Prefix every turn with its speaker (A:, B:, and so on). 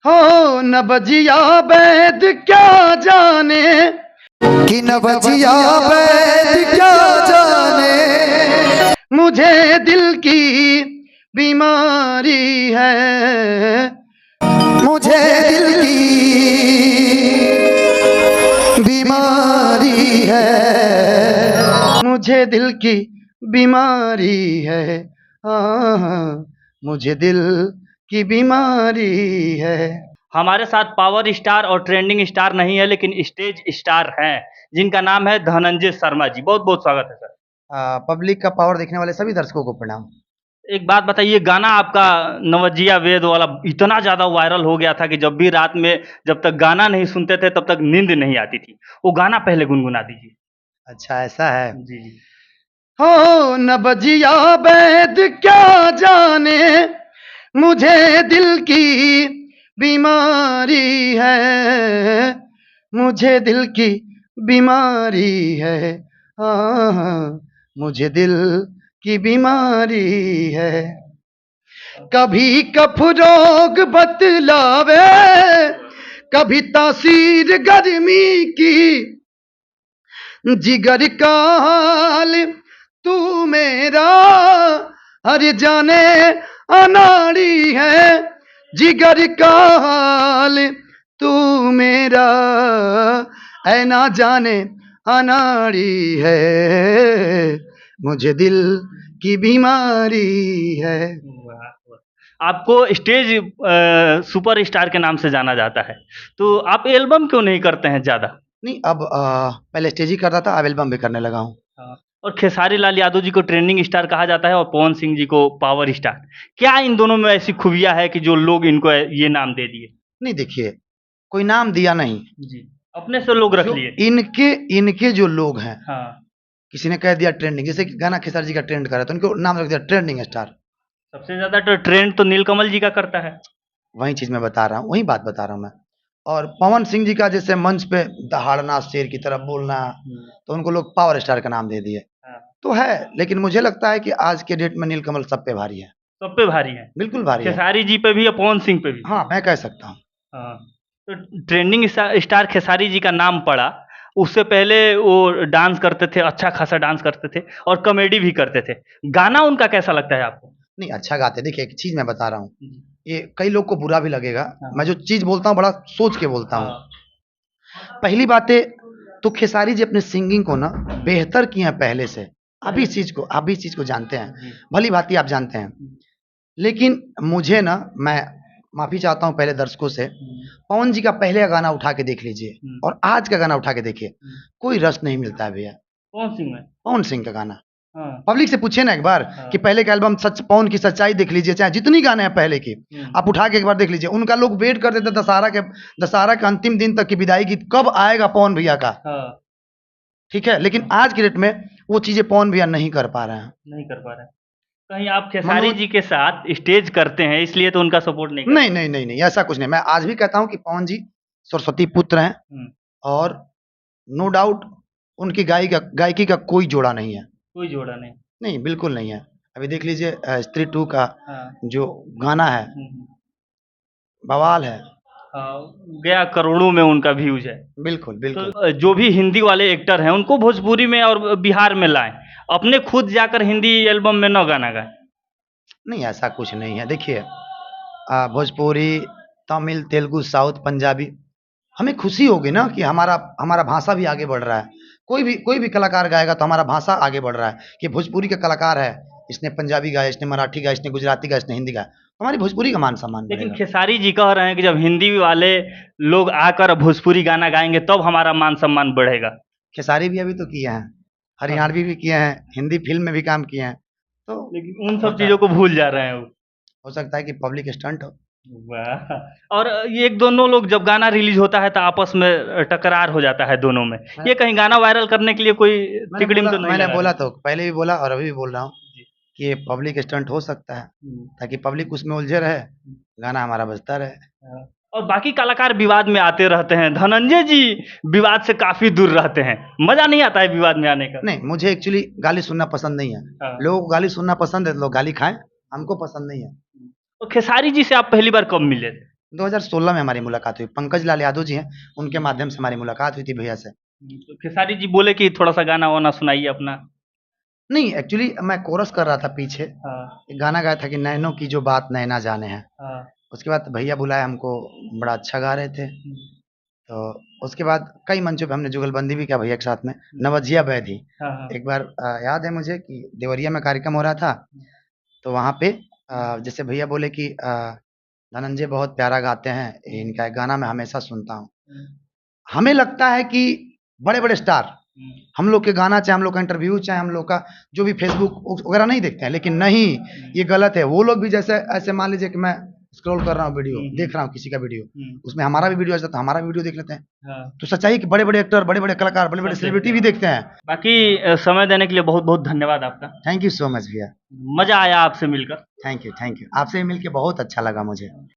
A: हो न बजिया वैद क्या जाने
B: कि न बजिया वैद क्या जाने,
A: मुझे दिल की बीमारी है,
B: मुझे दिल की बीमारी है,
A: मुझे दिल की बीमारी है, हाँ मुझे दिल की बीमारी है। हमारे साथ पावर स्टार और ट्रेंडिंग स्टार नहीं है, लेकिन स्टेज स्टार हैं, जिनका नाम है धनंजय शर्मा जी। बहुत बहुत स्वागत है सर।
B: पब्लिक का पावर देखने वाले सभी दर्शकों को प्रणाम।
A: एक बात बताइए, गाना आपका नवजिया वेद वाला इतना ज़्यादा वायरल हो गया था कि जब भी रात में जब तक गाना नहीं सुनते थे तब तक नींद नहीं आती थी। वो गाना पहले गुनगुना दीजिए।
B: अच्छा ऐसा है।
A: जी जी। हो न बजिया वैद क्या जाने, मुझे दिल की बीमारी है, मुझे दिल की बीमारी है, हाँ मुझे दिल की बीमारी है। कभी कफ रोग बतलावे, कभी तासीर गर्मी की, जिगर का हाल तू मेरा हर जाने अनाड़ी है, जिगर का हाल तू मेरा है ना जाने अनाड़ी है, मुझे दिल की बीमारी है। आपको स्टेज सुपर स्टार के नाम से जाना जाता है, तो आप एल्बम क्यों नहीं करते हैं ज़्यादा?
B: नहीं अब पहले स्टेज ही करता था, अब एल्बम भी करने लगा हूँ।
A: हाँ, और खेसारी लाल यादव जी को ट्रेंडिंग स्टार कहा जाता है और पवन सिंह जी को पावर स्टार। क्या इन दोनों में ऐसी खूबियाँ है कि जो लोग इनको ये नाम दे दिए?
B: नहीं देखिए, कोई नाम दिया नहीं
A: जी, अपने से लोग रख
B: जो
A: लिए।
B: इनके इनके जो लोग हैं,
A: हाँ,
B: किसी ने कह दिया ट्रेंडिंग, जैसे कि गाना खेसारी जी का ट्रेंड कर रहा है तो उनको नाम रख दिया ट्रेंडिंग स्टार।
A: सबसे ज़्यादा तो ट्रेंड तो नीलकमल जी का करता है।
B: वही चीज मैं बता रहा हूँ, वही बात बता रहा हूँ मैं। और पवन सिंह जी का जैसे मंच पे दहाड़ना, शेर की तरह बोलना, तो उनको लोग पावर स्टार का नाम दे दिए।
A: हाँ,
B: तो है, लेकिन मुझे लगता है कि आज के डेट में नीलकमल सब पे भारी है।
A: सब पे भारी है।
B: बिल्कुल भारी है।
A: खेसारी जी पे भी और पवन सिंह पे भी।
B: हाँ मैं कह सकता हूँ।
A: हाँ, तो ट्रेंडिंग स्टार खेसारी जी का नाम पड़ा, उससे पहले वो डांस करते थे, अच्छा खासा डांस करते थे और कॉमेडी भी करते थे। गाना उनका कैसा लगता है आपको?
B: नहीं अच्छा गाते, देखिए एक चीज मैं बता रहा हूँ,
A: जी।
B: ये कई लोग को बुरा भी लगेगा,
A: हाँ।
B: मैं जो चीज बोलता हूँ बड़ा सोच के बोलता हूँ।
A: हाँ।
B: पहली बात है तो खेसारी जी अपने सिंगिंग को ना बेहतर किए हैं पहले से। आप इस चीज को जानते हैं,
A: जी।
B: भली भांति आप जानते हैं। लेकिन मुझे ना, मैं माफी चाहता हूँ पहले दर्शकों से, पवन जी का पहले का गाना उठा के देख लीजिए और आज का गाना उठा के देखिए, कोई रस नहीं मिलता है भैया।
A: कौन सिंह में?
B: पवन सिंह का गाना,
A: हाँ।
B: पब्लिक से पूछिए ना एक बार
A: हाँ।
B: कि पहले का एल्बम सच, पवन की सच्चाई देख लीजिए, चाहे जितनी गाने हैं पहले की, आप उठा के एक बार देख लीजिए। उनका लोग वेट करते थे दशहरा के अंतिम दिन तक की विदाई की, कब आएगा पवन भैया का।
A: हाँ।
B: ठीक है, लेकिन आज की डेट में वो चीजें पवन भैया नहीं कर पा रहे हैं।
A: नहीं कर पा रहे हैं। कहीं आप खेसारी
B: मनोज,
A: जी के साथ स्टेज करते हैं इसलिए तो उनका सपोर्ट नहीं
B: नहीं
A: करते?
B: नहीं नहीं नहीं, ऐसा कुछ नहीं। मैं आज भी कहता हूँ कि पवन जी सरस्वती पुत्र हैं,
A: हुँ,
B: और नो डाउट उनकी गायकी का कोई जोड़ा नहीं है।
A: कोई जोड़ा नहीं।
B: नहीं बिल्कुल नहीं है। अभी देख लीजिए स्त्री 2 का
A: हाँ।
B: जो गाना है,
A: हुँ।
B: बवाल है।
A: हाँ, गया करोड़ों में उनका व्यूज़ है।
B: बिल्कुल
A: तो
B: बिल्कुल।
A: जो भी हिंदी वाले एक्टर हैं उनको भोजपुरी में और बिहार में लाएँ। अपने खुद जाकर हिंदी एल्बम में ना गाना गाएँ।
B: नहीं ऐसा कुछ नहीं है। देखिए भोजपुरी, तमिल, तेलुगु, साउथ, पंजाबी, हमें खुशी होगी ना कि हमारा हमारा भाषा भी आगे बढ़ रहा है। कोई भी कलाकार गाएगा तो हमारा भाषा आगे बढ़ रहा है। कि भोजपुरी का कलाकार है, इसने पंजाबी गाया, इसने मराठी गाया, इसने गुजराती गाया, इसने हिंदी गाया, हमारी भोजपुरी का मान सम्मान
A: लेकिन
B: बढ़ेगा।
A: खेसारी जी कह रहे हैं कि जब हिंदी वाले लोग आकर भोजपुरी गाना गाएँगे तब हमारा मान-सम्मान बढ़ेगा।
B: खेसारी भी अभी तो किए हैं,
A: हाँ,
B: हरियाणवी भी किए हैं, हिंदी फ़िल्म में भी काम किए हैं, तो
A: लेकिन उन सब
B: होता
A: चीज़ों को भूल जा रहे हैं वो।
B: हो सकता है कि पब्लिक स्टंट हो।
A: वाह! और ये एक दोनों लोग जब गाना रिलीज़ होता है तो आपस में टकरार हो जाता है दोनों में।
B: मैं
A: ये कहीं गाना वायरल करने के लिए कोई तिकड़िम तो नहीं
B: मैंने
A: लगा रहे?
B: बोला तो पहले भी बोला और अभी भी बोल रहा हूँ
A: जी।
B: कि ये पब्लिक स्टंट हो सकता है,
A: हुँ।
B: ताकि पब्लिक उसमें उलझे रहे, गाना हमारा बजता रहे।
A: हाँ, और बाकी कलाकार विवाद में आते रहते हैं। धनंजय जी विवाद से काफ़ी दूर रहते हैं। मज़ा नहीं आता है विवाद में आने का।
B: नहीं, मुझे एक्चुअली गाली सुनना पसंद नहीं है।
A: हाँ।
B: लोगों को गाली सुनना पसंद है तो लोग गाली खाएँ, हमको पसंद नहीं है।
A: तो खेसारी जी से आप पहली बार कब मिले थे?
B: 2016 में हमारी मुलाकात हुई। पंकज लाल यादव जी हैं, उनके माध्यम से हमारी मुलाकात हुई थी भैया से।
A: तो खेसारी जी बोले कि थोड़ा सा गाना वाना सुनाइए अपना।
B: नहीं, एक्चुअली मैं कोरस कर रहा था पीछे,
A: हाँ
B: एक गाना गाया था कि नैनों की जो बात नैना जाने है।
A: हाँ।
B: उसके बाद भैया बुलाए हमको, बड़ा अच्छा गा रहे थे। तो उसके बाद कई मंचों पे हमने जुगलबंदी भी किया भैया के साथ में, नवजिया बैधी।
A: हाँ हाँ।
B: एक बार याद है मुझे कि देवरिया में कार्यक्रम हो रहा था, तो वहाँ पे जैसे भैया बोले कि धनंजय बहुत प्यारा गाते हैं, इनका एक गाना मैं हमेशा सुनता हूँ। हमें लगता है कि बड़े-बड़े स्टार हम लोग के गाना, चाहे हम लोग का इंटरव्यू, चाहे हम लोग का जो भी फेसबुक वगैरह नहीं देखते हैं, लेकिन नहीं, ये गलत है। वो लोग भी जैसे ऐसे मान लीजिए कि मैं स्क्रॉल कर रहा हूँ वीडियो, देख रहा हूँ किसी का वीडियो, उसमें हमारा भी वीडियो आ जाता है, हमारा भी वीडियो देख लेते हैं।
A: हाँ।
B: तो सच्चाई है कि बड़े-बड़े एक्टर, बड़े-बड़े कलाकार, बड़े-बड़े
A: सब
B: सेलिब्रिटी
A: देखते
B: भी देखते हैं।
A: बाकी समय देने के लिए बहुत बहुत धन्यवाद आपका।
B: थैंक यू सो मच भैया।
A: मजा आया आपसे मिलकर।
B: Thank you, thank you. आपसे मिलके बहुत अच्छा लगा मुझे।